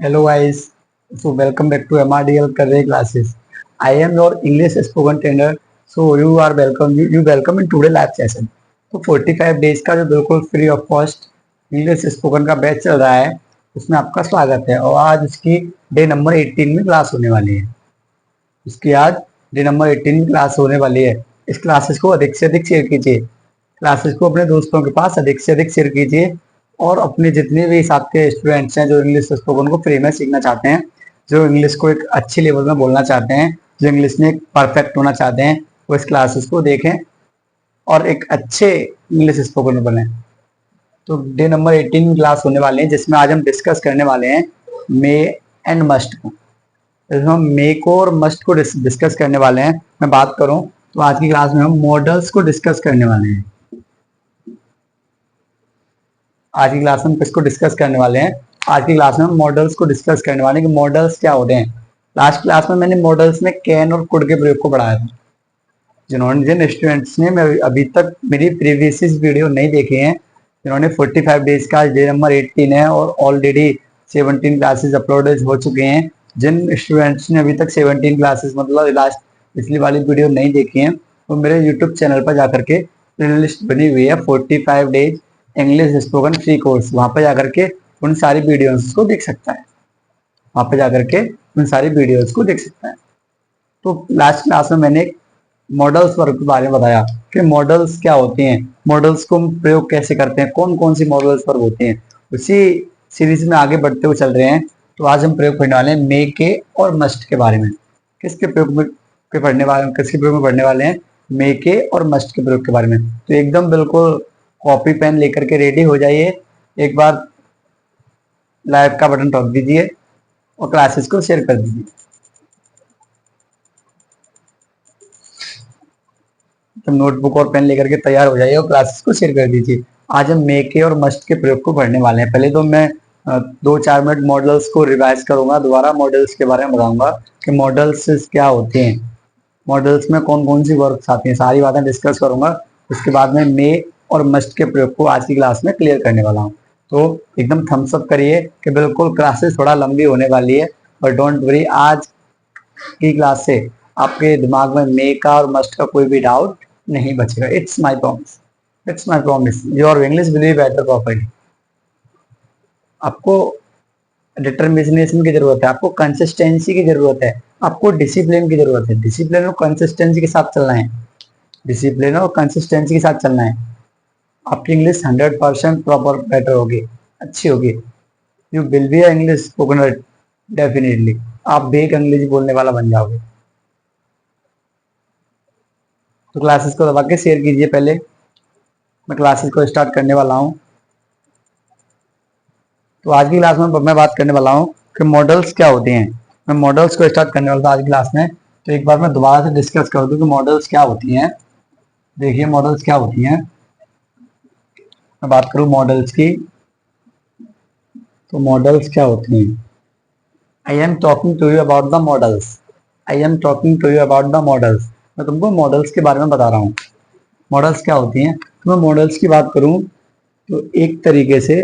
Hello guys, so welcome back to MRDL Career Classes. I am your English spoken trainer. So you are welcome. You welcome in today live session. तो 45 days का जो बिल्कुल free of cost English spoken का batch चल रहा है उसमें आपका स्वागत है और आज इसकी डे नंबर 18 में क्लास होने वाली है। इसकी आज डे नंबर 18 में क्लास होने वाली है। इस क्लासेस को अधिक से अधिक शेयर कीजिए। क्लासेस को अपने दोस्तों के पास अधिक से अधिक शेयर कीजिए और अपने जितने भी साथ के स्टूडेंट्स हैं जो इंग्लिश स्पोकन को फ्री में सीखना चाहते हैं, जो इंग्लिश को एक अच्छी लेवल में बोलना चाहते हैं, जो इंग्लिश में परफेक्ट होना चाहते हैं, वो इस क्लासेस को देखें और एक अच्छे इंग्लिश स्पोकन बने। तो डे नंबर 18 में क्लास होने वाले हैं जिसमें आज हम डिस्कस करने वाले हैं मे एंड मस्ट को। इसमें हम मे को और मस्ट को डिस्कस करने वाले हैं। मैं बात करूं तो आज की क्लास में हम मॉडल्स को डिस्कस करने वाले हैं। आज की क्लास में हम किसको डिस्कस करने वाले हैं? आज की क्लास में हम मॉडल्स को डिस्कस करने वाले हैं कि मॉडल्स क्या होते हैं। लास्ट क्लास में मैंने मॉडल्स में कैन और कुड के प्रयोग को पढ़ाया था। जिन स्टूडेंट्स ने मैं अभी तक मेरी प्रीवियस वीडियो नहीं देखे हैं, जिन्होंने 45 डेज का डे नंबर 18 है और ऑलरेडी 17 क्लासेस अपलोड हो चुके हैं, जिन स्टूडेंट्स ने अभी तक 17 क्लासेस मतलब लास्ट पिछली वाली वीडियो नहीं देखी है, वो मेरे यूट्यूब चैनल पर जाकर के प्लेलिस्ट बनी हुई है 45 days English spoken free course, वहां पर जाकर के उन सारी वीडियोस को देख सकता है। वहां पर जाकर के उन सारी वीडियोस को देख सकता है। तो लास्ट क्लास में मैंने मॉडल्स वर्क के बारे में बताया कि मॉडल्स क्या होते हैं, मॉडल्स को हम प्रयोग कैसे करते हैं, कौन कौन सी मॉडल्स वर्क होते हैं। उसी सीरीज में आगे बढ़ते हुए चल रहे हैं। तो आज हम प्रयोग करने वाले हैं मे के और मस्ट के बारे में। किसके प्रयोग में के पढ़ने वाले किसके प्रयोग में पढ़ने वाले हैं? मे के और मस्ट के प्रयोग के बारे में। तो एकदम बिल्कुल कॉपी पेन लेकर के रेडी हो जाइए। एक बार लाइव का बटन ठोक दीजिए और क्लासेस को शेयर कर दीजिए। तो नोटबुक और पेन लेकर के तैयार हो जाइए और क्लासेस को शेयर कर दीजिए। आज हम मे के और मस्ट के प्रयोग को पढ़ने वाले हैं। पहले तो मैं 2-4 मिनट मॉडल्स को रिवाइज करूंगा, दोबारा मॉडल्स के बारे में बताऊंगा कि मॉडल्स क्या होते हैं, मॉडल्स में कौन कौन सी वर्क्स आती हैं, सारी बातें डिस्कस करूंगा। उसके बाद में मे और मस्ट के प्रयोग को आज की क्लास में क्लियर करने वाला हूँ। तो एकदम थम्स अप करिए कि बिल्कुल क्लासेस थोड़ा लंबी होने वाली है, और डोंट वरी, आज की क्लास से आपके दिमाग में मे का और मस्ट का कोई भी डाउट नहीं बचेगा। It's my promise, it's my promise, your English will be better properly. आपको डिटर्मिनेशन की जरूरत है, आपको कंसिस्टेंसी की जरूरत है, आपको डिसिप्लिन की जरूरत है। डिसिप्लिन और कंसिस्टेंसी के साथ चलना है, डिसिप्लिन और कंसिस्टेंसी के साथ चलना है। आपकी इंग्लिश 100% प्रॉपर बेटर होगी, अच्छी होगी। You will be English spoken definitely. आप भी एक अंग्रेजी बोलने वाला बन जाओगे। तो क्लासेस को दबा के शेयर कीजिए। पहले मैं क्लासेस को स्टार्ट करने वाला हूँ। तो आज की क्लास में मैं बात करने वाला हूँ कि मॉडल्स क्या होते हैं। मैं मॉडल्स को स्टार्ट करने वाला था आज की क्लास में। तो एक बार मैं दोबारा से डिस्कस कर दूं कि मॉडल्स क्या होती हैं। देखिए मॉडल्स क्या होती हैं। मैं बात करूं मॉडल्स की, तो मॉडल्स क्या होती हैं। I am talking to you about the models. I am talking to you about the models. मैं तुमको मॉडल्स के बारे में बता रहा हूँ। मॉडल्स क्या होती हैं? तो मैं मॉडल्स की बात करूं तो एक तरीके से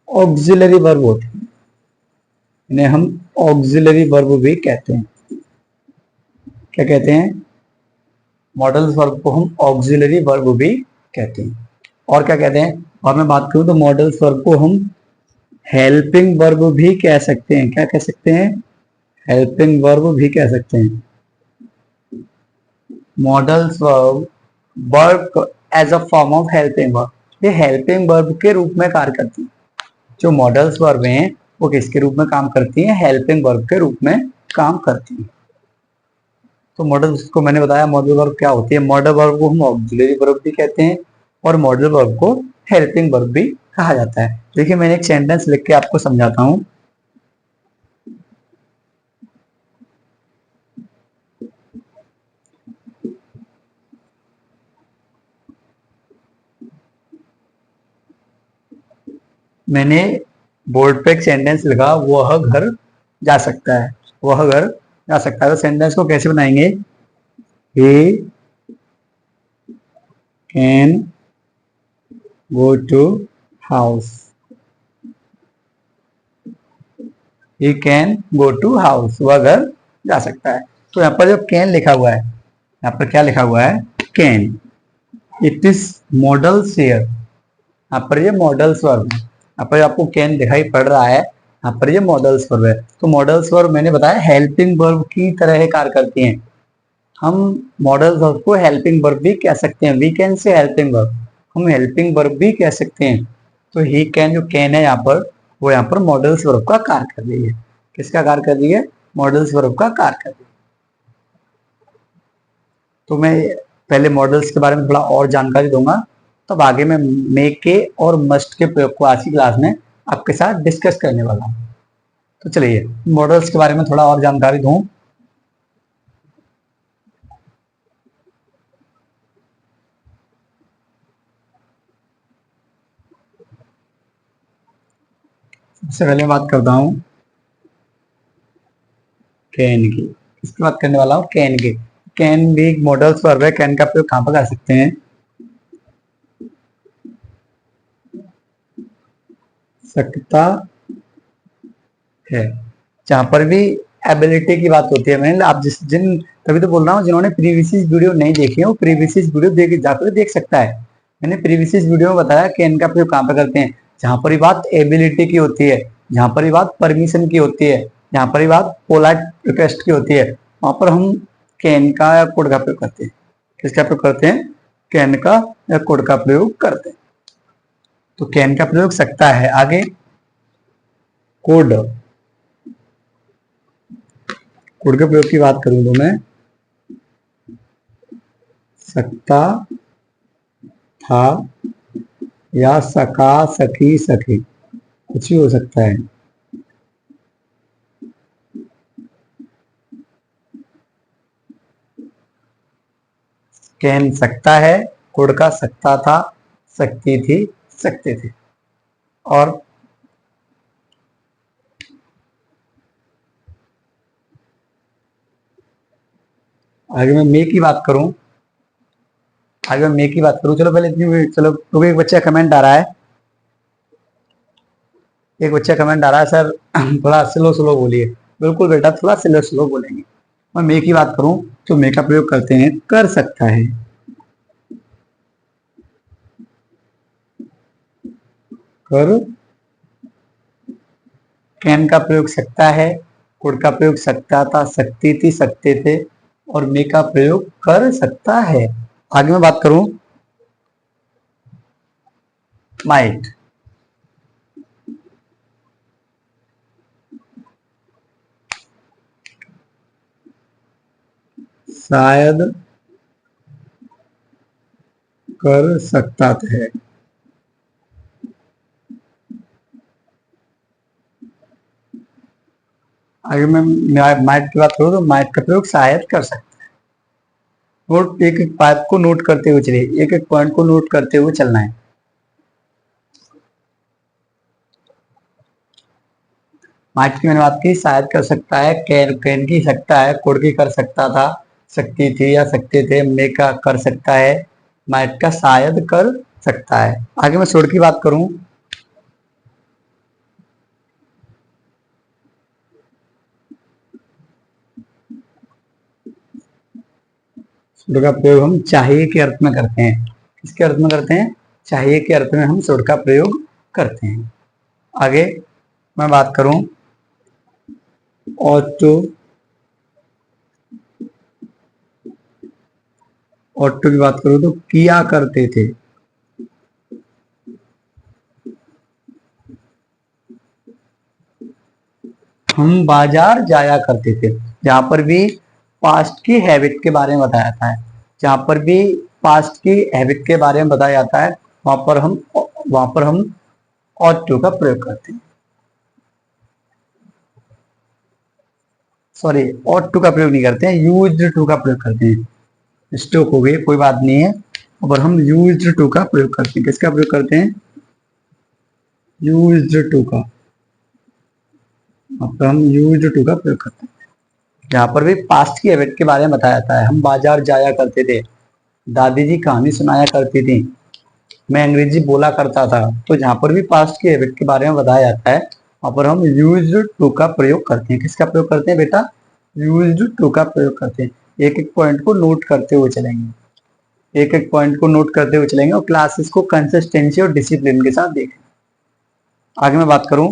ऑक्सिलरी वर्ब होते हैं, इन्हें हम ऑक्सिलरी वर्ब भी कहते हैं। क्या कहते हैं? मॉडल्स वर्ब को हम ऑक्सिलरी वर्ब भी कहते हैं। और क्या कहते हैं? और मैं बात करूं तो मॉडल्स वर्ब को हम हेल्पिंग वर्ब भी कह सकते हैं। क्या कह सकते हैं? हेल्पिंग वर्ब भी कह सकते हैं। Models verb work as a form of helping verb, ये हेल्पिंग वर्ब के रूप में कार्य करती है। जो मॉडल्स वर्ब हैं वो किसके रूप में काम करती हैं? हेल्पिंग वर्ब के रूप में काम करती हैं। तो मॉडल्स को मैंने बताया मॉडल वर्ब क्या होती है। मॉडल वर्ब को हम ऑक्सिलरी वर्ब भी कहते हैं और मॉडल वर्ब को हेल्पिंग वर्ब भी कहा जाता है। देखिए मैंने एक सेंटेंस लिख के आपको समझाता हूं। मैंने बोर्ड पे एक सेंटेंस लिखा, वह घर जा सकता है। वह घर जा सकता है। तो सेंटेंस को कैसे बनाएंगे? He can go to house. He can go to house, वह घर जा सकता है। तो यहाँ पर जो कैन लिखा हुआ है, यहाँ पर क्या लिखा हुआ है, can. It is models here, यहाँ पर ये मॉडल्स वर्ब, यहाँ पर आपको कैन दिखाई पड़ रहा है, यहाँ पर ये मॉडल्स वर्ब है। तो मॉडल्स वर्ब मैंने बताया हेल्पिंग वर्ब की तरह कार्य करती हैं। हम मॉडल्स वर्ब को हेल्पिंग वर्ब भी कह सकते हैं, we can say helping verb, हम हेल्पिंग वर्ब भी कह सकते हैं। तो ही कैन, जो कैन है यहाँ पर, वो यहाँ पर मॉडल्स वर्ब का कार्य कर रही है। किसका कार्य कर रही है, मॉडल्स वर्ब का कार्य कर रही है। तो मैं पहले मॉडल्स के बारे में थोड़ा और जानकारी दूंगा, तब आगे मैं मे के और मस्ट के प्रयोग को आज की क्लास में आपके साथ डिस्कस करने वाला हूं। तो चलिए मॉडल्स के बारे में थोड़ा और जानकारी दूं। सबसे पहले बात करता हूं कैन की, इसकी बात करने वाला हूं कैन की। कैन भी मॉडल्स वर्ब है, कैन का प्रयोग कहां पर कर सकते हैं, सकता है, जहां पर भी एबिलिटी की बात होती है। मैंने आप जिन तभी तो बोल रहा हूँ, जिन्होंने प्रीवियस वीडियो नहीं देखी है वो प्रीवियस वीडियो जाकर देख सकता है। मैंने प्रीवियस वीडियो में बताया कि इनका प्रयोग कहाँ पर करते हैं, जहां पर भी बात एबिलिटी की होती है, जहां पर भी बात परमिशन की होती है, जहां पर भी बात पोलाइट रिक्वेस्ट की होती है, वहां पर हम कैन का या कोड का प्रयोग करते हैं। किसका प्रयोग करते हैं, कैन का या कोड का प्रयोग करते हैं। तो कैन का प्रयोग सकता है। आगे कोड, कोड के प्रयोग की बात करूं तो मैं सकता था या सका, सकी, सके, कुछ भी हो सकता है। कैन सकता है, कोड का सकता था, सकती थी, सकते थे। और आगे मैं मे की बात करूं, आगे मैं मे की बात करूं, चलो पहले इतनी, चलो क्योंकि एक बच्चा कमेंट आ रहा है, एक बच्चा कमेंट आ रहा है सर थोड़ा स्लो स्लो बोलिए। बिल्कुल बेटा, थोड़ा स्लो स्लो बोलेंगे। मैं मे की बात करूं तो मे का प्रयोग करते हैं कर सकता है, कर। कैन का प्रयोग सकता है, कोड का प्रयोग सकता था, सकती थी, सकते थे, और मे का प्रयोग कर सकता है। आगे मैं बात करूं माइट, शायद कर सकता है। आगे मैं माइट की बात करूं तो माइट का प्रयोग शायद कर सकता है। नोट, एक एक बात को नोट करते हुए चलिए, एक एक पॉइंट को नोट करते हुए चलना है। माइट की मैंने बात की, शायद कर सकता है, कैन की सकता है, कोड की कर सकता था, सकती थी या सकते थे, मे का कर सकता है, माइट का शायद कर सकता है। आगे मैं शुड की बात करूं, शुड का प्रयोग हम चाहिए के अर्थ में करते हैं। किसके अर्थ में करते हैं, चाहिए के अर्थ में हम शुड का प्रयोग करते हैं। आगे मैं बात करूं ऑटो, ऑटो की बात करूं तो किया करते थे, हम बाजार जाया करते थे। जहां पर भी पास्ट की हैबिट के बारे में बताया जाता है, जहां पर भी पास्ट की हैबिट के बारे में बताया जाता है, वहां पर हम ought to का प्रयोग करते हैं। सॉरी, ought to का प्रयोग नहीं करते हैं, यूज्ड टू का प्रयोग करते हैं। स्टॉक हो गई, कोई बात नहीं है, और हम यूज्ड टू का प्रयोग करते हैं। किसका प्रयोग करते हैं, यूज्ड टू का, हम यूज्ड टू का प्रयोग करते हैं। यहाँ पर भी पास्ट की हैबिट के बारे में बताया जाता है, हम बाजार जाया करते थे, दादी जी कहानी सुनाया करती थी, मैं अंग्रेजी बोला करता था। तो जहां पर भी पास्ट की हैबिट के बारे में बताया जाता है, वहां पर हम यूज्ड टू का प्रयोग करते हैं। किसका प्रयोग करते हैं बेटा? यूज्ड टू का प्रयोग करते हैं। एक एक पॉइंट को नोट करते हुए चलेंगे, एक एक पॉइंट को नोट करते हुए चलेंगे और क्लासेस को कंसिस्टेंसी और डिसिप्लिन के साथ देखें। आगे मैं बात करूं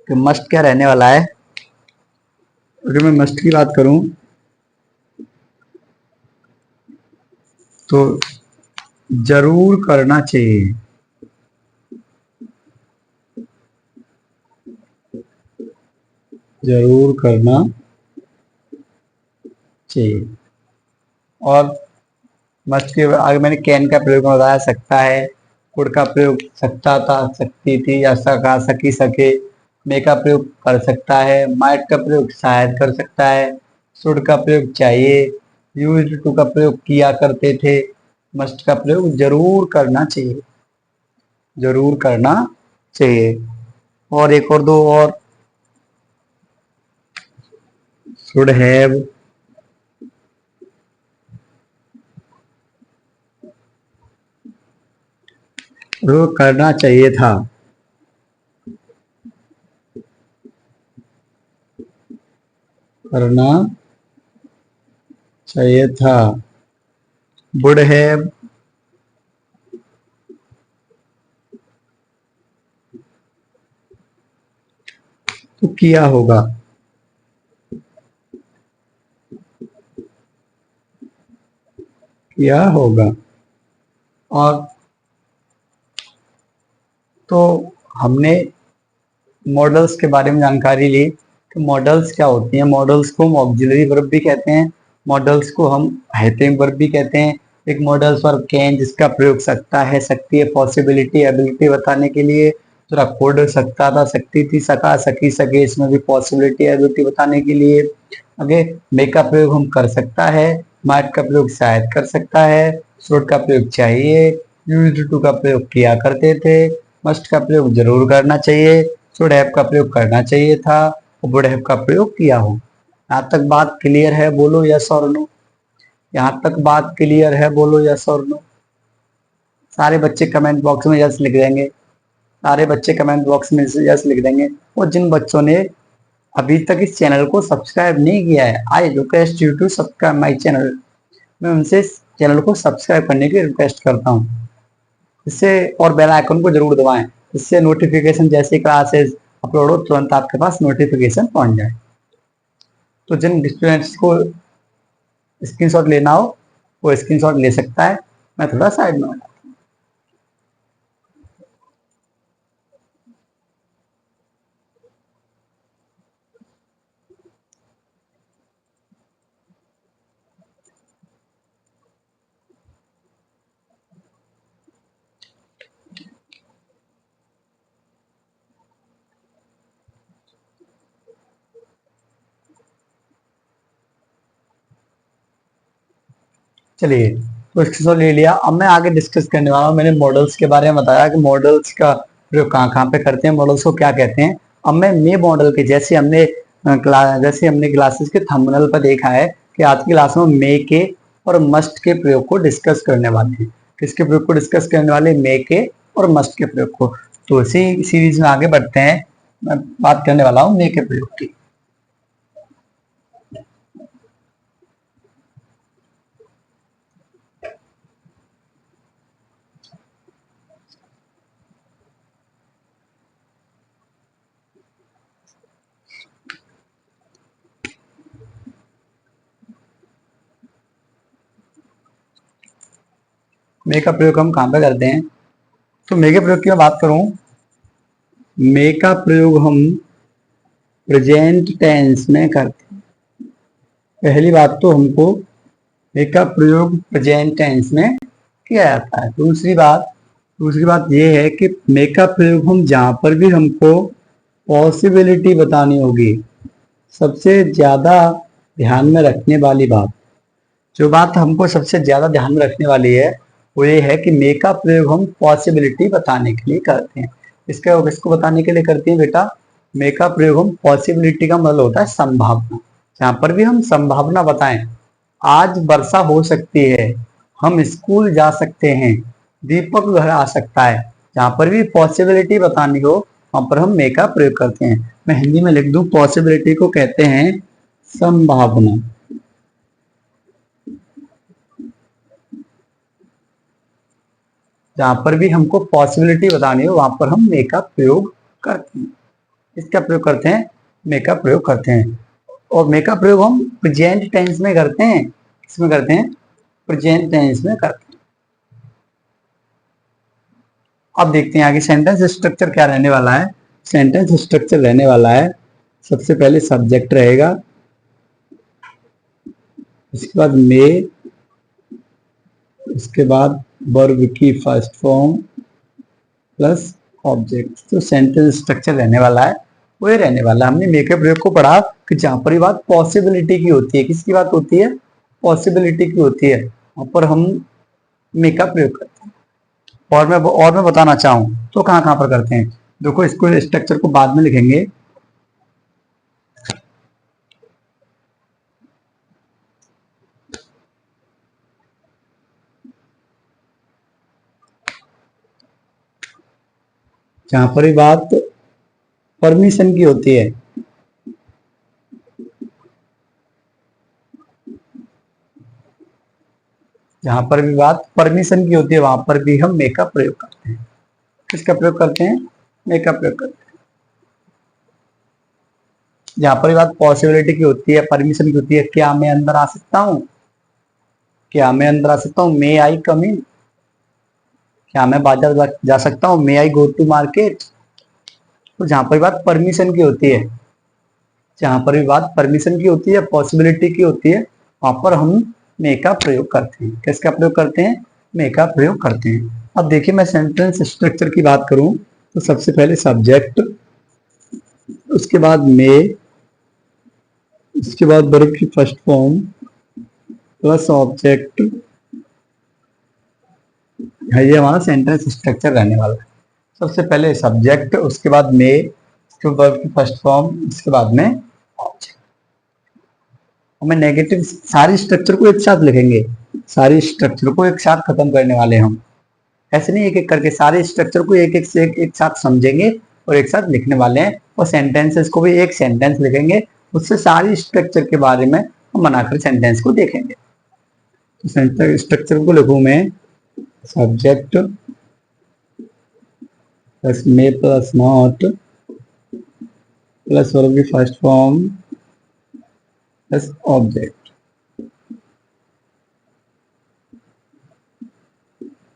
कि मस्ट क्या रहने वाला है। अगर मैं मस्ट की बात करूं तो जरूर करना चाहिए। जरूर करना चाहिए। और मस्ट के आगे मैंने कैन का प्रयोग बताया, सकता है, कुड का प्रयोग सकता था, सकती थी या सका, सकी, सके। मे का प्रयोग कर सकता है, माइट का प्रयोग शायद कर सकता है, शुड का प्रयोग चाहिए, यूज्ड टू का प्रयोग किया करते थे, मस्ट का प्रयोग जरूर करना चाहिए। जरूर करना चाहिए। और एक और दो और, शुड हैव, प्रयोग करना चाहिए था। करना चाहिए था। वुड हैव, तो किया होगा। किया होगा। और तो हमने मॉडल्स के बारे में जानकारी ली कि मॉडल्स क्या होती हैं। मॉडल्स को हम ऑक्सिलरी वर्ब भी कहते हैं, मॉडल्स को हम हेल्पिंग वर्ब भी कहते हैं। एक मॉडल्स वर्ब कैन, जिसका प्रयोग सकता है, सकती है, पॉसिबिलिटी, एबिलिटी बताने के लिए। दूसरा कुड, सकता था, सकती थी, सका, सकी, सके, इसमें भी पॉसिबिलिटी, एबिलिटी बताने के लिए। आगे मे का प्रयोग हम कर सकता है, माइट का प्रयोग शायद कर सकता है, शुड का प्रयोग चाहिए, यूज्ड टू का प्रयोग किया करते थे, मस्ट का प्रयोग जरूर करना चाहिए, शुड हैव का प्रयोग करना चाहिए था, और वुड हैव का प्रयोग किया हो। यहाँ तक बात क्लियर है? बोलो यस और नो। यहाँ तक बात क्लियर है? बोलो यस और नो। सारे बच्चे कमेंट बॉक्स में यस लिख देंगे। सारे बच्चे कमेंट बॉक्स में यस लिख देंगे। और जिन बच्चों ने अभी तक इस चैनल को सब्सक्राइब नहीं किया है, I request you to subscribe my channel. मैं उनसे इस चैनल को सब्सक्राइब करने की रिक्वेस्ट करता हूँ। इससे और बेल आइकन को जरूर दबाएं, इससे नोटिफिकेशन जैसे क्लासेस अपलोड हो तुरंत आपके पास नोटिफिकेशन पहुंच जाए। तो जिन स्टूडेंट्स को स्क्रीनशॉट लेना हो वो स्क्रीनशॉट ले सकता है। मैं थोड़ा साइड में हूँ। चलिए, तो स्क्रीनशॉट ले लिया। अब मैं आगे डिस्कस करने वाला हूँ। मैंने मॉडल्स के बारे में बताया कि मॉडल्स का प्रयोग कहाँ कहाँ पे करते हैं, मॉडल्स को क्या कहते हैं। अब मैं मे मॉडल के जैसे हमने क्लासेस के थंबनेल पर देखा है कि आज की क्लास में मे के और मस्ट के प्रयोग को डिस्कस करने वाले हैं। किसके प्रयोग को डिस्कस करने वाले? मे के और मस्ट के प्रयोग को। तो इसी सीरीज में आगे बढ़ते हैं। मैं बात करने वाला हूँ मे के प्रयोग की। मे का प्रयोग हम कहाँ पे करते हैं? तो मे के प्रयोग की मैं बात करूं, मे का प्रयोग हम प्रेजेंट टेंस में करते हैं। पहली बात तो हमको मे का प्रयोग प्रेजेंट टेंस में किया जाता है। दूसरी बात ये है कि मे का प्रयोग हम जहां पर भी हमको पॉसिबिलिटी बतानी होगी, सबसे ज्यादा ध्यान में रखने वाली बात, जो बात हमको सबसे ज्यादा ध्यान में रखने वाली है वो ये है कि मे का प्रयोग हम पॉसिबिलिटी बताने के लिए करते हैं। इसको बताने के लिए करते हैं बेटा, मे का प्रयोग हम पॉसिबिलिटी का मतलब होता है संभावना। जहां पर भी हम संभावना बताएं, आज वर्षा हो सकती है, हम स्कूल जा सकते हैं, दीपक घर आ सकता है, जहां पर भी पॉसिबिलिटी बतानी हो वहां पर हम मे का प्रयोग करते हैं। मैं हिंदी में लिख दूं, पॉसिबिलिटी को कहते हैं संभावना। जहां पर भी हमको पॉसिबिलिटी बतानी हो वहां पर हम मे का प्रयोग करते हैं। इसका प्रयोग करते हैं, मे का प्रयोग करते हैं। और मे का प्रयोग हम प्रेजेंट टेंस में करते हैं। किसमें करते हैं? प्रेजेंट टेंस में करते हैं। अब देखते हैं आगे सेंटेंस स्ट्रक्चर क्या रहने वाला है। सेंटेंस स्ट्रक्चर रहने वाला है, सबसे पहले सब्जेक्ट रहेगा, उसके बाद मे, उसके बाद वर्ब की फर्स्ट फॉर्म प्लस ऑब्जेक्ट। तो सेंटेंस स्ट्रक्चर रहने वाला है वो ये रहने वाला है। हमने मे के प्रयोग को पढ़ा कि जहां पर ये बात पॉसिबिलिटी की होती है। किसकी बात होती है? पॉसिबिलिटी की होती है, वहां पर हम मे का प्रयोग करते हैं। और मैं बताना चाहूं तो कहां कहां पर करते हैं। देखो, इसको स्ट्रक्चर को बाद में लिखेंगे। जहां पर ये बात परमिशन की होती है, जहां पर भी बात परमिशन की होती है वहां पर भी हम मे का प्रयोग करते हैं। किसका प्रयोग करते हैं? मे का प्रयोग करते हैं। जहां पर भी बात पॉसिबिलिटी की होती है, परमिशन की होती है, क्या मैं अंदर आ सकता हूं, क्या मैं अंदर आ सकता हूं, मे आई कम इन, क्या मैं बाजार जा सकता हूं, मे आई गो टू मार्केट। तो जहां पर बात परमिशन की होती है, जहां पर भी बात परमिशन की होती है, पॉसिबिलिटी की होती है, वहां पर हम मे का प्रयोग करते हैं। किसका प्रयोग करते हैं? मे का प्रयोग करते हैं। अब देखिए, मैं सेंटेंस स्ट्रक्चर की बात करूं तो सबसे पहले सब्जेक्ट, उसके बाद मे, उसके बाद वर्ब की फर्स्ट फॉर्म प्लस ऑब्जेक्ट, ये हमारा सेंटेंस स्ट्रक्चर रहने वाला है। सबसे पहले सब्जेक्ट, उसके बाद मे, उसके बाद वर्ब की फर्स्ट फॉर्म, उसके बाद में ऑब्जेक्ट। हमें नेगेटिव सारी स्ट्रक्चर को एक साथ लिखेंगे, सारी स्ट्रक्चर को एक साथ खत्म करने वाले हम। ऐसे नहीं एक एक करके सारे स्ट्रक्चर को एक एक से एक साथ समझेंगे और एक साथ लिखने वाले हैं। और सेंटेंसेस को भी एक सेंटेंस लिखेंगे, उससे सारी स्ट्रक्चर के बारे में हम बनाकर सेंटेंस को देखेंगे। तो सेंटेंस स्ट्रक्चर को लिखूं मैं, subject plus may plus not plus verb की first form plus object.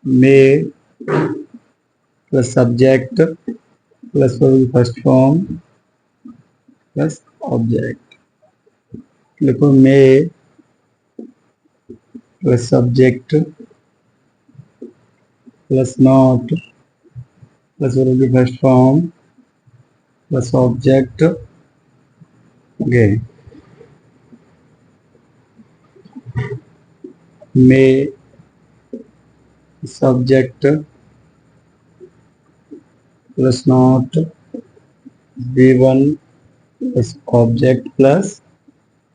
May plus subject plus verb की फर्स्ट फॉर्म प्लस ऑब्जेक्ट। लिखो may plus subject plus not plus verb की first form plus object. Okay, may subject plus not B1 plus object plus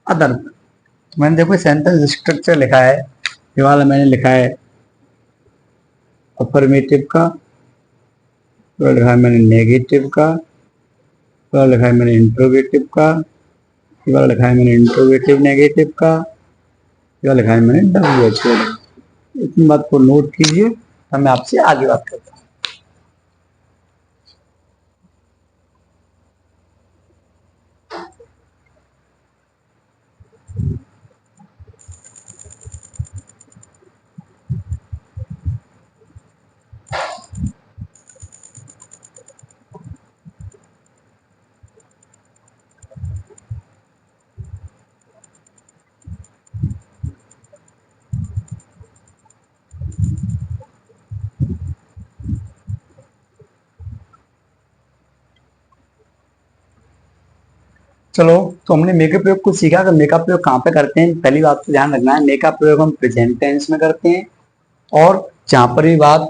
other. तो मैंने देखो sentence structure लिखा है, ये वाला मैंने लिखा है अफर्मेटिव का, तो लिखा है मैंने नेगेटिव का, तो लिखा है मैंने इंट्रोगेटिव का, ये वाला लिखा है मैंने इंट्रोगेटिव नेगेटिव का, ये वाला लिखा है मैंने WHO। इतनी बात को नोट कीजिए, तो मैं आपसे आगे बात करता हूँ। चलो, तो हमने मे के प्रयोग को सीखा। तो मे का प्रयोग कहाँ पे करते हैं, पहली बात तो ध्यान रखना है, मे का प्रयोग हम प्रेजेंट टेंस में करते हैं। और जहां पर भी बात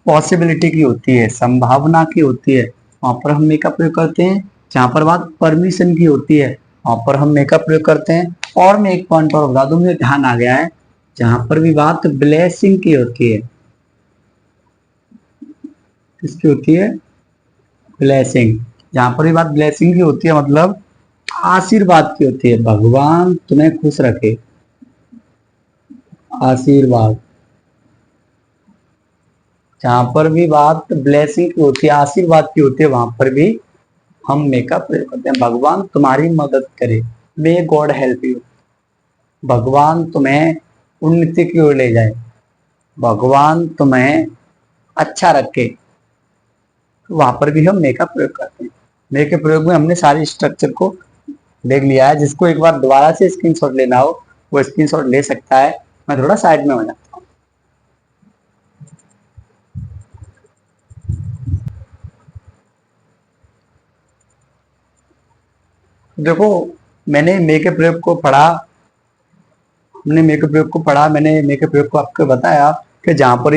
पॉसिबिलिटी की होती है, संभावना की होती है, वहां पर हम मे का प्रयोग करते हैं। जहां पर बात परमिशन की होती है वहां पर हम मे का प्रयोग करते हैं। और मैं एक पॉइंट और बता दूं, मुझे ध्यान आ गया है, जहां पर भी बात ब्लेसिंग की होती है, किसकी होती है? ब्लेसिंग, जहां पर भी बात ब्लेसिंग की होती है मतलब आशीर्वाद की होती है, भगवान तुम्हें खुश रखे, आशीर्वाद। जहां पर भी बात ब्लेसिंग की होती है, आशीर्वाद की होती है, वहां पर भी हम मे का प्रयोग करते हैं। भगवान तुम्हारी मदद करे, मे गॉड हेल्प यू, भगवान तुम्हें उन्नति की ओर ले जाए, भगवान तुम्हें अच्छा रखे, तो वहां पर भी हम मे का प्रयोग करते हैं। मे के प्रयोग में हमने सारे स्ट्रक्चर को देख लिया है। जिसको एक बार दोबारा से स्क्रीनशॉट लेना हो वो स्क्रीनशॉट ले सकता है। मैं थोड़ा साइड में हो जाता हूँ। देखो, मैंने मे के प्रयोग को पढ़ा, हमने मे के प्रयोग को पढ़ा, मैंने मे के प्रयोग को आपको बताया कि जहां पर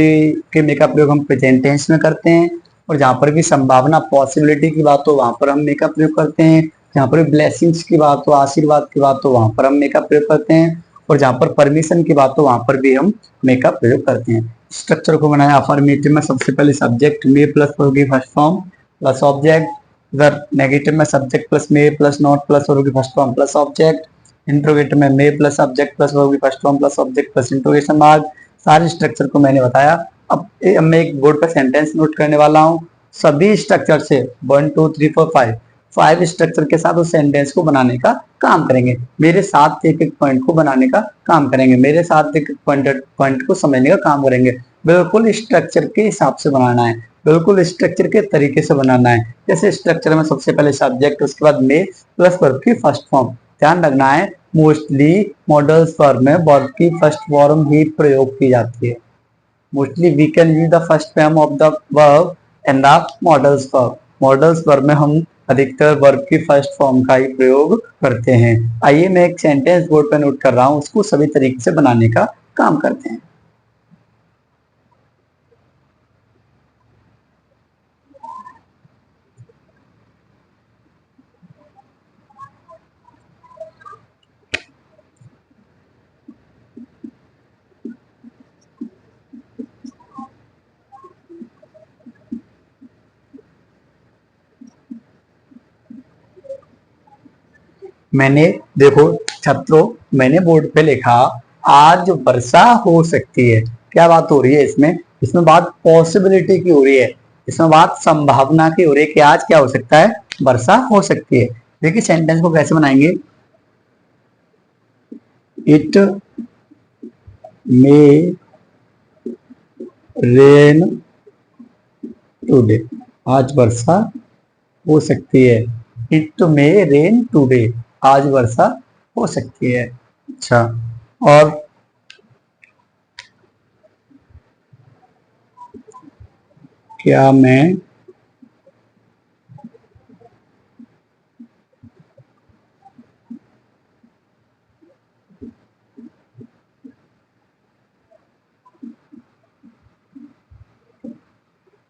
के मे का प्रयोग हम प्रेजेंट टेंस में करते हैं, और जहां पर भी संभावना पॉसिबिलिटी की बात हो वहां पर हम मे का प्रयोग करते हैं, जहां पर ब्लेसिंग्स की बात हो, आशीर्वाद की बात हो वहां पर हम मे का प्रयोग करते हैं, और जहां पर परमिशन की बात हो वहां पर भी हम मे का प्रयोग करते हैं। स्ट्रक्चर को बनाया अफर्मेटिव में सबसे पहले सब्जेक्ट मे प्लस होगी फर्स्ट फॉर्म प्लस ऑब्जेक्ट, इधर नेगेटिव में subject plus may plus not plus होगी first form plus object, interrogative में मे प्लस सब्जेक्ट प्लस होगी first form plus object plus interrogation mark. सारे स्ट्रक्चर को मैंने बताया। अब मैं एक बोर्ड पर सेंटेंस नोट करने वाला हूँ। सभी स्ट्रक्चर से 1 2 3 4 5 5 स्ट्रक्चर के साथ उस सेंटेंस को बनाने का काम करेंगे, मेरे साथ एक एक पॉइंट को बनाने का काम करेंगे, मेरे साथ एक पॉइंट को समझने का काम करेंगे। बिल्कुल स्ट्रक्चर के हिसाब से बनाना है, बिल्कुल स्ट्रक्चर के तरीके से बनाना है। जैसे स्ट्रक्चर में सबसे पहले सब्जेक्ट, उसके बाद मे प्लस वर्ब की फर्स्ट फॉर्म। ध्यान रखना है, मोस्टली मॉडल्स फॉर्म में वर्ब की फर्स्ट फॉर्म ही प्रयोग की जाती है। Mostly we can use the first form of the verb in the models form. Models verb में हम अधिकतर वर्ब की फर्स्ट फॉर्म का ही प्रयोग करते हैं। आइए मैं एक सेंटेंस बोर्ड पर नोट कर रहा हूँ, उसको सभी तरीके से बनाने का काम करते हैं। मैंने, देखो छात्रों, मैंने बोर्ड पे लिखा आज वर्षा हो सकती है। क्या बात हो रही है इसमें? इसमें बात पॉसिबिलिटी की हो रही है, इसमें बात संभावना की हो रही है कि आज क्या हो सकता है, वर्षा हो सकती है। देखिए सेंटेंस को कैसे बनाएंगे, इट मे रेन टुडे, आज वर्षा हो सकती है। इट मे रेन टुडे, आज वर्षा हो सकती है। अच्छा, और क्या मैं,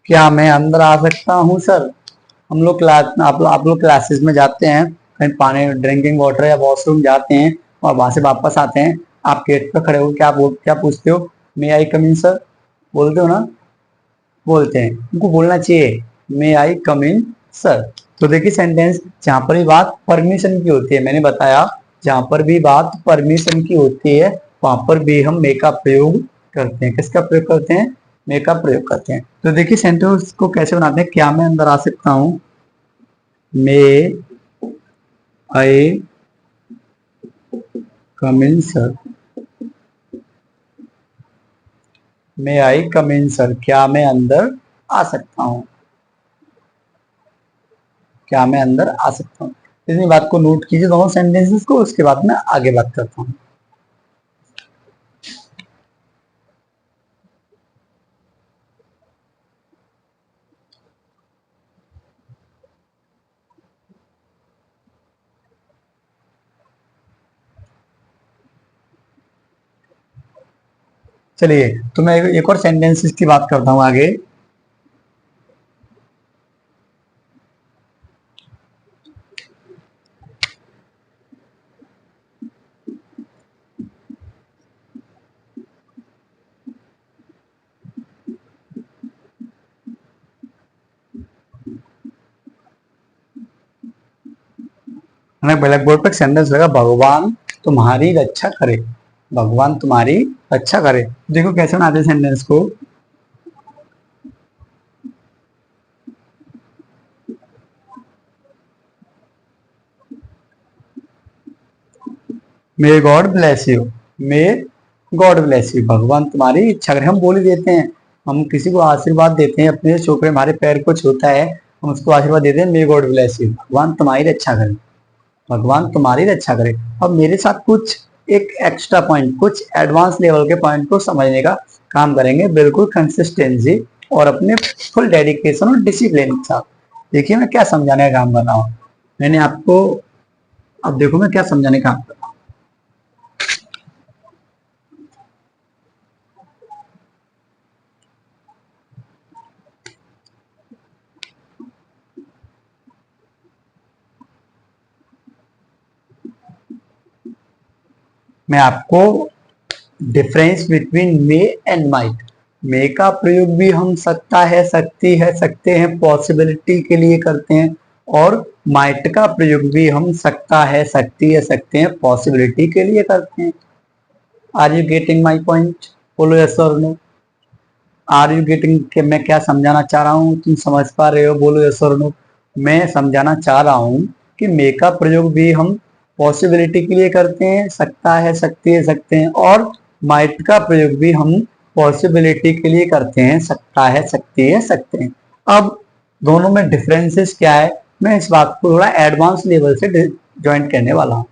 क्या मैं अंदर आ सकता हूँ सर? हम लोग क्लास, आप लोग क्लासेस में जाते हैं, कहीं पानी ड्रिंकिंग वाटर या वॉशरूम जाते हैं और वहां से वापस आते हैं, आप गेट पे खड़े हो क्या पूछते हो? मे आई कम इन सर, बोलते हो ना? बोलते हैं, उनको बोलना चाहिए मे आई कम इन सर। तो देखिए सेंटेंस, जहां पर भी बात परमिशन की होती है, मैंने बताया जहां पर भी बात परमिशन की होती है वहां पर भी हम मे का प्रयोग करते हैं। किसका प्रयोग करते हैं? मे का प्रयोग करते हैं। तो देखिए सेंटेंस को कैसे बनाते हैं, क्या मैं अंदर आ सकता हूँ, मे आई कम इन सर, मे आई कम इन सर, क्या मैं अंदर आ सकता हूँ, क्या मैं अंदर आ सकता हूँ। इतनी बात को नोट कीजिए दोनों सेंटेंसेस को, उसके बाद मैं आगे बात करता हूँ। चलिए, तो मैं एक और सेंटेंसेस की बात करता हूँ आगे। मैंने ब्लैक बोर्ड पर सेंटेंस लगा, भगवान तुम्हारी रक्षा करे, भगवान तुम्हारी रक्षा करे। देखो कैसे बनाते हैं सेंटेंस को। May God bless you, may God bless you, भगवान तुम्हारी इच्छा करे। हम बोल ही देते हैं, हम किसी को आशीर्वाद देते हैं, अपने छोकरे हमारे पैर को छूता है, हम उसको आशीर्वाद देते हैं, मे गॉड ब्लेस यू, भगवान तुम्हारी रक्षा करे, भगवान तुम्हारी रक्षा करे। अब मेरे साथ कुछ एक एक्स्ट्रा पॉइंट, कुछ एडवांस लेवल के पॉइंट को समझने का काम करेंगे, बिल्कुल कंसिस्टेंसी और अपने फुल डेडिकेशन और डिसिप्लिन के साथ। देखिए मैं क्या समझाने का काम कर रहा हूँ, मैंने आपको, अब देखो मैं क्या समझाने का काम कर रहा हूँ। मैं आपको difference between may and might, may का प्रयोग भी हम सकता है, सकती है, सकते हैं पॉसिबिलिटी के लिए करते हैं, और माइट का प्रयोग भी हम सकता है, सकती है, सकते हैं पॉसिबिलिटी के लिए करते हैं। Are you getting my point? बोलो यस और नो। आर यू गेटिंग के मैं क्या समझाना चाह रहा हूँ, तुम समझ पा रहे हो? बोलो यस और नो। मैं समझाना चाह रहा हूँ कि मे का प्रयोग भी हम पॉसिबिलिटी के लिए करते हैं, सकता है, सकती है, सकते हैं, और माइट का प्रयोग भी हम पॉसिबिलिटी के लिए करते हैं, सकता है, सकती है, सकते हैं। अब दोनों में डिफरेंसेस क्या है, मैं इस बात को थोड़ा एडवांस लेवल से ज्वाइन करने वाला हूँ,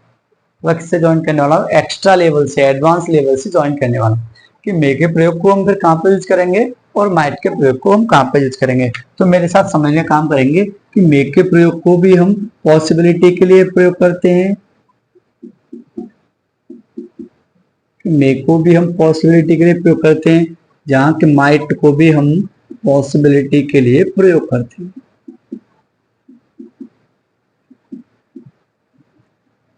किससे ज्वाइन करने वाला हूँ, एक्स्ट्रा लेवल से, एडवांस लेवल से ज्वाइन करने वाला हूँ कि मे के प्रयोग को हम फिर कहाँ पे यूज करेंगे और माइट के प्रयोग को हम कहाँ पे यूज करेंगे। तो मेरे साथ समझने का काम करेंगे कि मे के प्रयोग को भी हम पॉसिबिलिटी के लिए प्रयोग करते हैं, मे को भी हम पॉसिबिलिटी के लिए प्रयोग करते हैं, जहाँ के माइट को भी हम पॉसिबिलिटी के लिए प्रयोग करते हैं।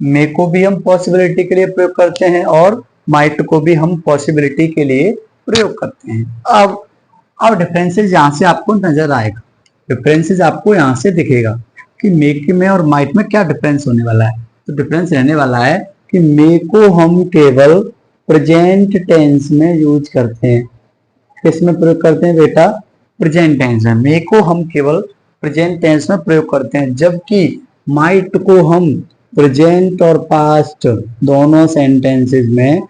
मे को भी हम पॉसिबिलिटी के लिए प्रयोग करते हैं और माइट को भी हम पॉसिबिलिटी के लिए प्रयोग करते हैं। अब डिफरेंसेस यहां से आपको नजर आएगा, डिफरेंसेस आपको यहां से दिखेगा कि मे में और माइट में क्या डिफरेंस होने वाला है। तो डिफरेंस रहने वाला है कि मे को हम केवल प्रेजेंट टेंस में यूज करते हैं। किसमें प्रयोग करते हैं बेटा? प्रेजेंट टेंस में। मे को हम केवल प्रेजेंट टेंस में प्रयोग करते हैं, जबकि माइट को हम प्रेजेंट और पास्ट दोनों सेंटेंसेस में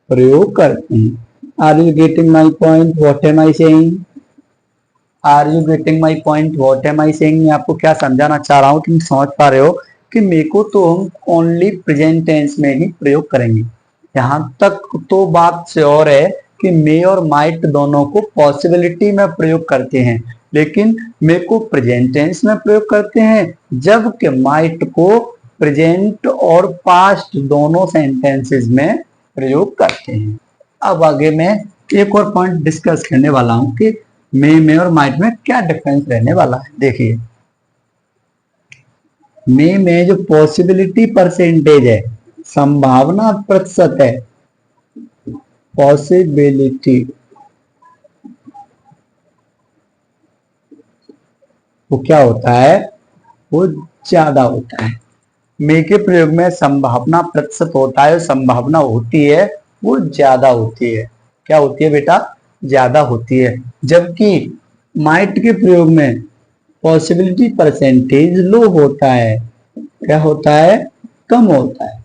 प्रयोग करते हैं। Are you getting my point? What am I saying? Are you getting my point? What am I saying? मैं आपको क्या समझाना चाह रहा हूँ, तुम समझ पा रहे हो कि मे को तो हम ओनली प्रेजेंट टेंस में ही प्रयोग करेंगे। यहां तक तो बात श्योर है कि मे और माइट दोनों को पॉसिबिलिटी में प्रयोग करते हैं, लेकिन मे को प्रेजेंट टेंस में प्रयोग करते हैं, जबकि माइट को प्रेजेंट और पास्ट दोनों सेंटेंसेस में प्रयोग करते हैं। अब आगे मैं एक और पॉइंट डिस्कस करने वाला हूं कि मे में और माइट में क्या डिफरेंस रहने वाला है। देखिए मे में जो पॉसिबिलिटी परसेंटेज है, संभावना प्रतिशत है, पॉसिबिलिटी, वो क्या होता है? वो ज्यादा होता है। मे के प्रयोग में संभावना प्रतिशत होता है, संभावना होती है वो ज्यादा होती है। क्या होती है बेटा? ज्यादा होती है। जबकि माइट के प्रयोग में पॉसिबिलिटी परसेंटेज लो होता है। क्या होता है? कम होता है।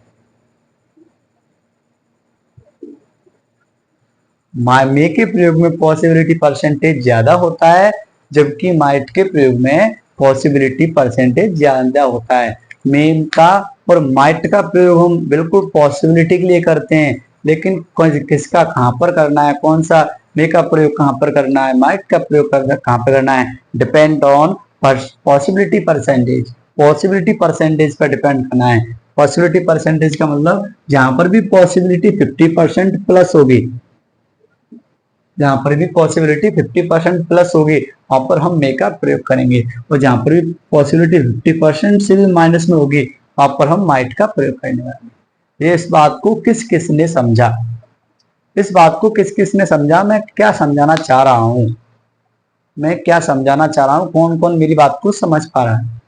मे के प्रयोग में पॉसिबिलिटी परसेंटेज ज्यादा होता है, जबकि माइट के प्रयोग में पॉसिबिलिटी परसेंटेज ज्यादा होता है। मे का और माइट का प्रयोग हम बिल्कुल पॉसिबिलिटी के लिए करते हैं, लेकिन किसका कहां पर करना है, कौन सा मे का प्रयोग कहां पर करना है, माइट का प्रयोग कहां पर करना है, depend on possibility percentage. Possibility percentage पर डिपेंड करना है। पॉसिबिलिटी परसेंटेज का मतलब जहां पर भी पॉसिबिलिटी 50% प्लस होगी, जहां पर भी पॉसिबिलिटी 50% प्लस होगी वहां पर हम मे का प्रयोग करेंगे, और जहां पर भी पॉसिबिलिटी 50% से भी माइनस में होगी वहां पर हम माइट का प्रयोग करने वाले हैं। ये इस बात को किस किस ने समझा? इस बात को किस किस ने समझा? मैं क्या समझाना चाह रहा हूं, मैं क्या समझाना चाह रहा हूं, कौन कौन मेरी बात को समझ पा रहा है?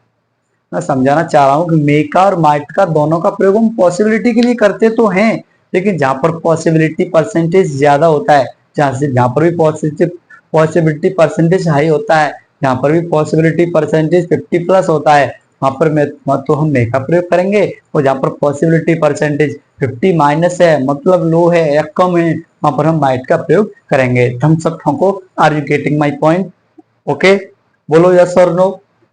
मैं समझाना चाह रहा हूँ कि मे का और माइट का दोनों का प्रयोग हम पॉसिबिलिटी के लिए करते तो हैं, लेकिन जहां पर पॉसिबिलिटी परसेंटेज ज्यादा होता है, जहां पर भी पॉसिबिलिटी परसेंटेज हाई होता है, जहां पर भी पॉसिबिलिटी परसेंटेज 50+ होता है, वहां पर मैं तो हम मे का प्रयोग करेंगे। और जहां पर पॉसिबिलिटी परसेंटेज 50- है, मतलब लो है या कम है, वहां पर हम माइट का प्रयोग करेंगे। थम्स अप ठोको, are you getting my point? Okay, बोलो यस और नो।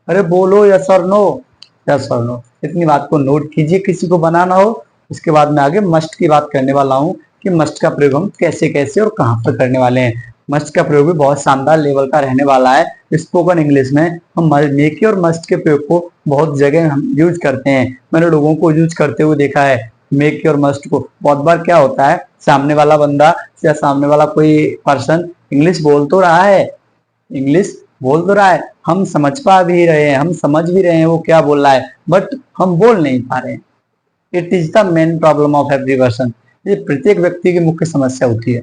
अरे बोलो यस और नो, यस और नो। इतनी बात को नोट कीजिए, किसी को बनाना हो। उसके बाद मैं आगे मस्ट की बात करने वाला हूँ कि मस्ट का प्रयोग हम कैसे कैसे और कहाँ पर करने वाले हैं। मस्ट का प्रयोग भी बहुत शानदार लेवल का रहने वाला है। स्पोकन इंग्लिश में हम मेक और मस्ट के प्रयोग को बहुत जगह हम यूज करते हैं। मैंने लोगों को यूज करते हुए देखा है मेक और मस्ट को। बहुत बार क्या होता है, सामने वाला बंदा या सामने वाला कोई पर्सन इंग्लिश बोल तो रहा है, इंग्लिश बोल तो रहा है, हम समझ पा भी रहे हैं, हम समझ भी रहे हैं वो क्या बोल रहा है, बट हम बोल नहीं पा रहे हैं। It is the main problem of every person. ये प्रत्येक व्यक्ति की मुख्य समस्या होती है।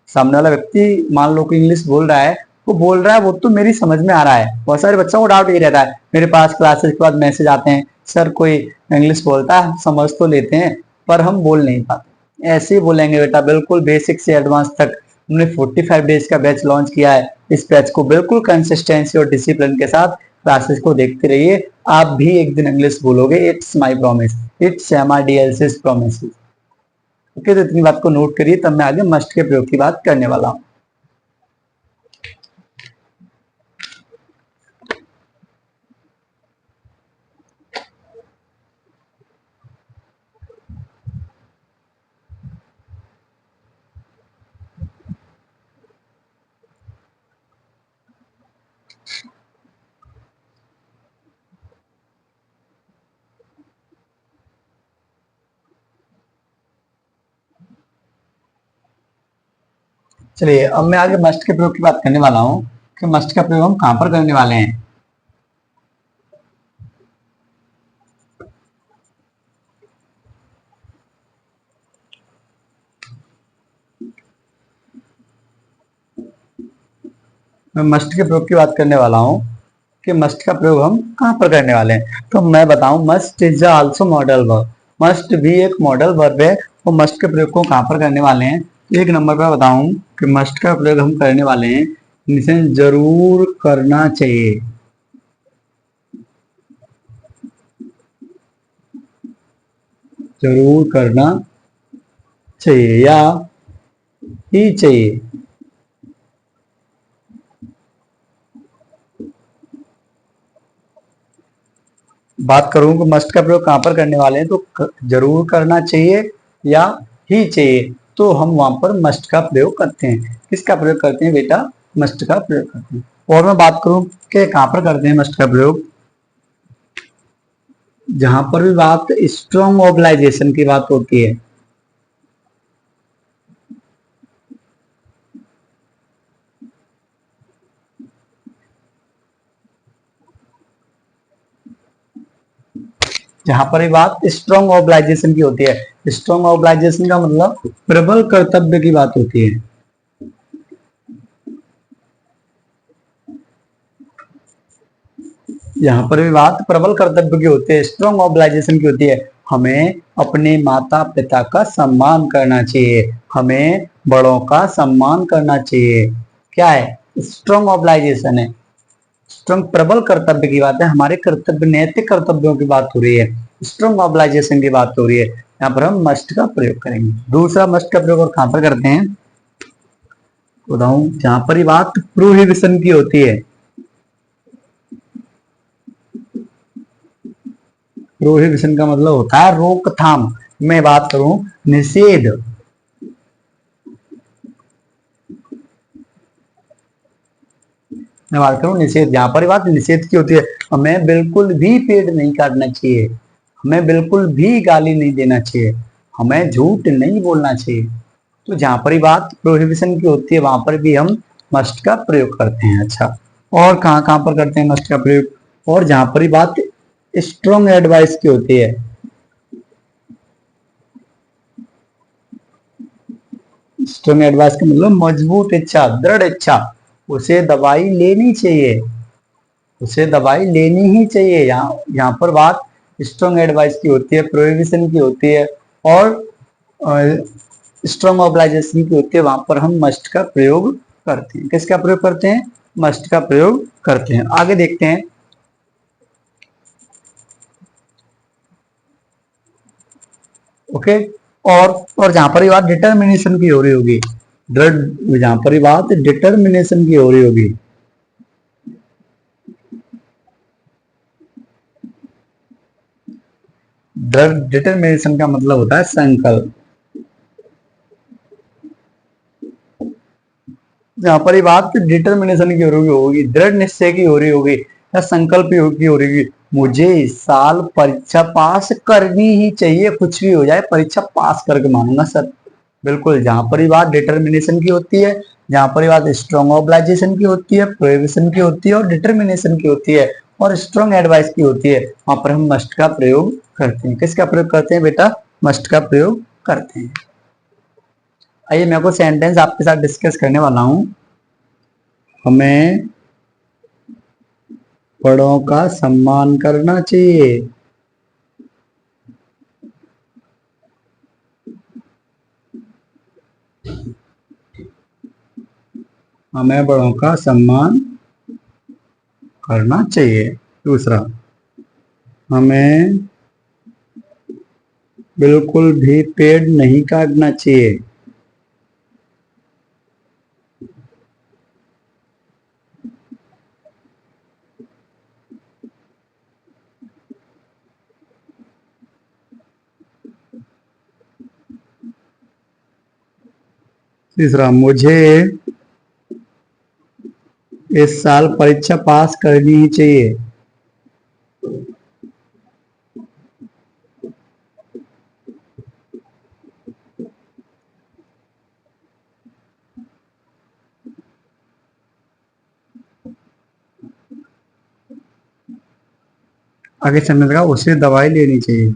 सामने वाला व्यक्ति मान लो कि इंग्लिश बोल रहा है, वो बोल रहा है, वो तो मेरी समझ में आ रहा है। बहुत सारे बच्चों को डाउट ये रहता है, मेरे पास क्लासेस के बाद मैसेज आते हैं, सर कोई इंग्लिश बोलता है, समझ तो लेते हैं पर हम बोल नहीं पाते। ऐसे ही बोलेंगे बेटा, बिल्कुल बेसिक से एडवांस तक हमने 45 डेज का बैच लॉन्च किया है। इस बैच को बिल्कुल कंसिस्टेंसी और डिसिप्लिन के साथ क्लासेस को देखते रहिए, आप भी एक दिन इंग्लिश बोलोगे। It's my promise, it's MRDLC's promise. Okay, तो इतनी बात को नोट करिए, तब मैं आगे मस्ट के प्रयोग की बात करने वाला हूँ। चलिए, अब मैं आगे मस्ट के प्रयोग की बात करने वाला हूँ कि मस्ट का प्रयोग हम कहाँ पर करने वाले हैं। मैं मस्ट के प्रयोग की बात करने वाला हूँ कि मस्ट का प्रयोग हम कहाँ पर करने वाले हैं। तो मैं बताऊं, must is also modal verb. Must भी एक मॉडल वर्ब है। और मस्ट के प्रयोग को कहाँ पर करने वाले हैं, एक नंबर पर बताऊं कि मस्ट का प्रयोग हम करने वाले हैं जिसे जरूर करना चाहिए। जरूर करना चाहिए या ही चाहिए। बात करूं कि मस्ट का प्रयोग कहां पर करने वाले हैं, तो जरूर करना चाहिए या ही चाहिए, तो हम वहां पर मस्ट का प्रयोग करते हैं। किसका प्रयोग करते हैं बेटा? मस्ट का प्रयोग करते हैं। और मैं बात करूं कि कहां पर करते हैं मस्ट का प्रयोग, जहां पर भी बात स्ट्रॉन्ग ऑब्लाइजेशन की बात होती है। जहां पर भी बात स्ट्रॉन्ग ऑब्लाइजेशन की होती है। स्ट्रॉन्ग ऑब्लाइजेशन का मतलब प्रबल कर्तव्य की बात होती है। यहाँ पर भी बात प्रबल कर्तव्य की होती है, स्ट्रॉन्ग ऑब्लाइजेशन की होती है। हमें अपने माता पिता का सम्मान करना चाहिए, हमें बड़ों का सम्मान करना चाहिए। क्या है? स्ट्रॉन्ग ऑब्लाइजेशन है। स्ट्रॉन्ग प्रबल कर्तव्य की बात है, हमारे कर्तव्य नैतिक कर्तव्यों की बात हो रही है। स्ट्रॉन्ग ऑब्लाइजेशन की बात हो रही है, यहाँ पर हम मस्ट का प्रयोग करेंगे। दूसरा मस्ट का प्रयोग और कहां पर करते हैं बताऊं, जहां पर ये बात प्रोहिबिशन की होती है। प्रोहिबिशन का मतलब होता है रोकथाम। मैं बात करूं निषेध, मैं बात करूं निषेध, जहां पर बात निषेध की होती है, हमें बिल्कुल भी पेड़ नहीं काटना चाहिए, हमें बिल्कुल भी गाली नहीं देना चाहिए, हमें झूठ नहीं बोलना चाहिए। तो जहां पर बात प्रोहिबिशन की होती है, वहां पर भी हम मस्ट का प्रयोग करते हैं। अच्छा, और कहां कहां पर करते हैं मस्ट का प्रयोग? और जहां पर बात स्ट्रॉन्ग एडवाइस की होती है। स्ट्रॉन्ग एडवाइस का मतलब मजबूत इच्छा, दृढ़ इच्छा, उसे दवाई लेनी चाहिए। उसे दवाई लेनी ही चाहिए। यहाँ यहाँ पर बात स्ट्रॉन्ग एडवाइस की होती है, प्रोहिबिशन की होती है और स्ट्रॉन्ग ऑब्लाइजेशन की होती है। वहां पर हम मस्ट का प्रयोग करते हैं। किसका प्रयोग करते हैं? मस्ट का प्रयोग करते हैं। आगे देखते हैं। ओके। और जहां पर ये बात डिटर्मिनेशन की हो रही होगी, जहां पर ये बात डिटर्मिनेशन की हो रही होगी, डिटर्मिनेशन का मतलब होता है संकल्प। जहां पर ये बात डिटर्मिनेशन की हो रही होगी, दृढ़ निश्चय की हो रही होगी या संकल्प की हो रही होगी, मुझे इस साल परीक्षा पास करनी ही चाहिए, कुछ भी हो जाए परीक्षा पास करके मानूंगा सर। बिल्कुल, जहां पर ये बात डिटर्मिनेशन की होती है, जहां पर ये बात स्ट्रॉन्ग ऑब्लाइजेशन की होती है, प्रोहिबिशन की होती है और डिटर्मिनेशन की होती है और स्ट्रॉन्ग एडवाइस की होती है, वहां पर हम मस्ट का प्रयोग करते हैं। किसका प्रयोग करते हैं बेटा? मस्ट का प्रयोग करते हैं। आइए मैं कुछ सेंटेंस आपके साथ डिस्कस करने वाला हूं। हमें बड़ों का सम्मान करना चाहिए। हमें बड़ों का सम्मान करना चाहिए। दूसरा, हमें बिल्कुल भी पेड़ नहीं काटना चाहिए। तीसरा, मुझे इस साल परीक्षा पास करनी ही चाहिए। आगे चलने लगा, उसे दवाई लेनी चाहिए।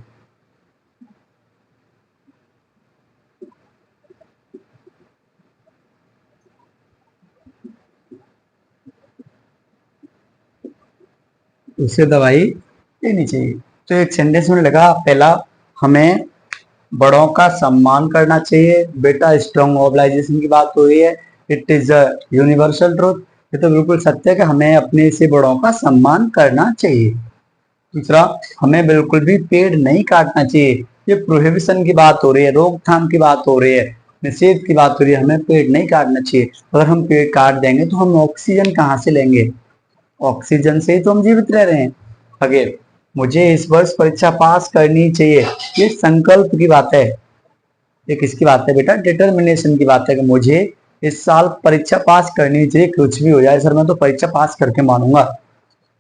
उसे दवाई लेनी चाहिए। तो एक सेंटेंस में लगा पहला, हमें बड़ों का सम्मान करना चाहिए। बेटा स्ट्रॉन्ग मोबिलाइजेशन की बात हो रही है। It is a universal truth. ये तो बिल्कुल सत्य है कि हमें अपने से बड़ों का सम्मान करना चाहिए। दूसरा, हमें बिल्कुल भी पेड़ नहीं काटना चाहिए। ये प्रोहिबिशन की बात हो रही है, रोकथाम की बात हो रही है, निषेध की बात हो रही है। हमें पेड़ नहीं काटना चाहिए। अगर हम पेड़ काट देंगे तो हम ऑक्सीजन कहाँ से लेंगे? ऑक्सीजन से ही तो हम जीवित रह रहे हैं। आगे, मुझे इस वर्ष परीक्षा पास करनी चाहिए। ये संकल्प की बात है। ये किसकी बात है बेटा? डिटर्मिनेशन की बात है कि मुझे इस साल परीक्षा पास करनी चाहिए, कुछ भी हो जाए सर मैं तो परीक्षा पास करके मानूंगा।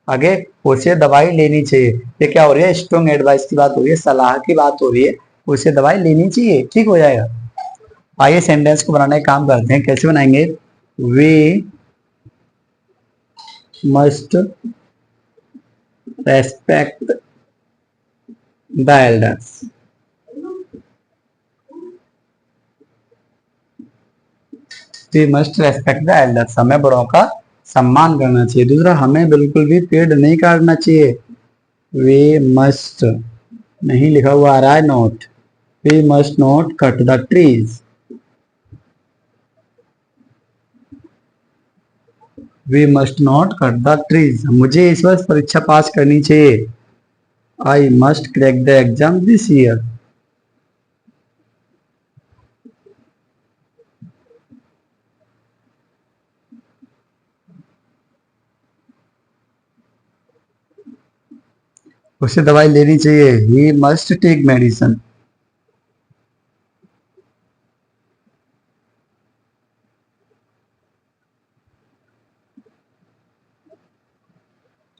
आगे, उसे दवाई लेनी चाहिए। ये क्या हो रही है? स्ट्रॉन्ग एडवाइस की बात हो रही है, सलाह की बात हो रही है। उसे दवाई लेनी चाहिए, ठीक हो जाएगा। आइए सेंटेंस को बनाने का काम करते हैं। कैसे बनाएंगे? We must respect the elders. We must respect the elders. हमें बड़ों का सम्मान करना चाहिए। दूसरा, हमें बिल्कुल भी पेड़ नहीं काटना चाहिए। वी मस्ट, नहीं लिखा हुआ आ रहा है note, we must not cut the trees. We must not cut the trees. मुझे इस वर्ष परीक्षा पास करनी चाहिए। I must crack the exam this year. उसे दवाई लेनी चाहिए। He must take medicine.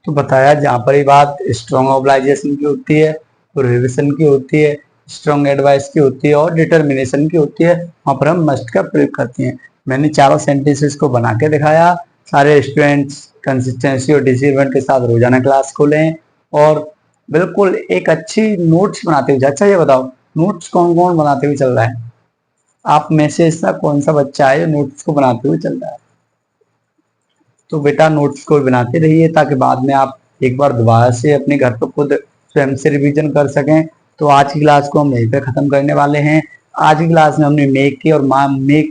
तो बताया, जहां पर ये बात स्ट्रॉन्ग ऑब्लाइजेशन की होती है, प्रोहिबिशन की होती है, स्ट्रॉन्ग एडवाइस की होती है और डिटर्मिनेशन की होती है, वहां पर हम मस्ट का प्रयोग करते हैं। मैंने चारों सेंटेंसेस को बना के दिखाया। सारे स्टूडेंट्स कंसिस्टेंसी और डिसिप्लिन के साथ रोजाना क्लास को लें और बिल्कुल एक अच्छी नोट्स बनाते हुए। अच्छा ये बताओ, नोट्स कौन कौन बनाते हुए चल रहा है? आप में से ऐसा कौन सा बच्चा है जो नोट्स को बनाते हुए चल रहा है? तो बेटा नोट्स को बनाते रहिए ताकि बाद में आप एक बार दोबारा से अपने घर पर खुद स्वयं से रिवीजन कर सकें। तो आज की क्लास को हम यहीं पे खत्म करने वाले हैं। आज की क्लास में हमने मेक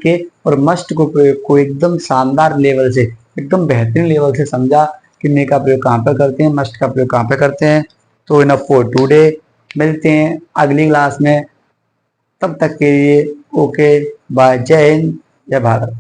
के और मस्ट को प्रयोग को एकदम शानदार लेवल से, एकदम बेहतरीन लेवल से समझा कि मे का प्रयोग कहाँ पे करते हैं, मस्ट का प्रयोग कहाँ पे करते हैं। तो इनफ फॉर टुडे, मिलते हैं अगली क्लास में, तब तक के लिए ओके बाय, जय हिंद, जय भारत।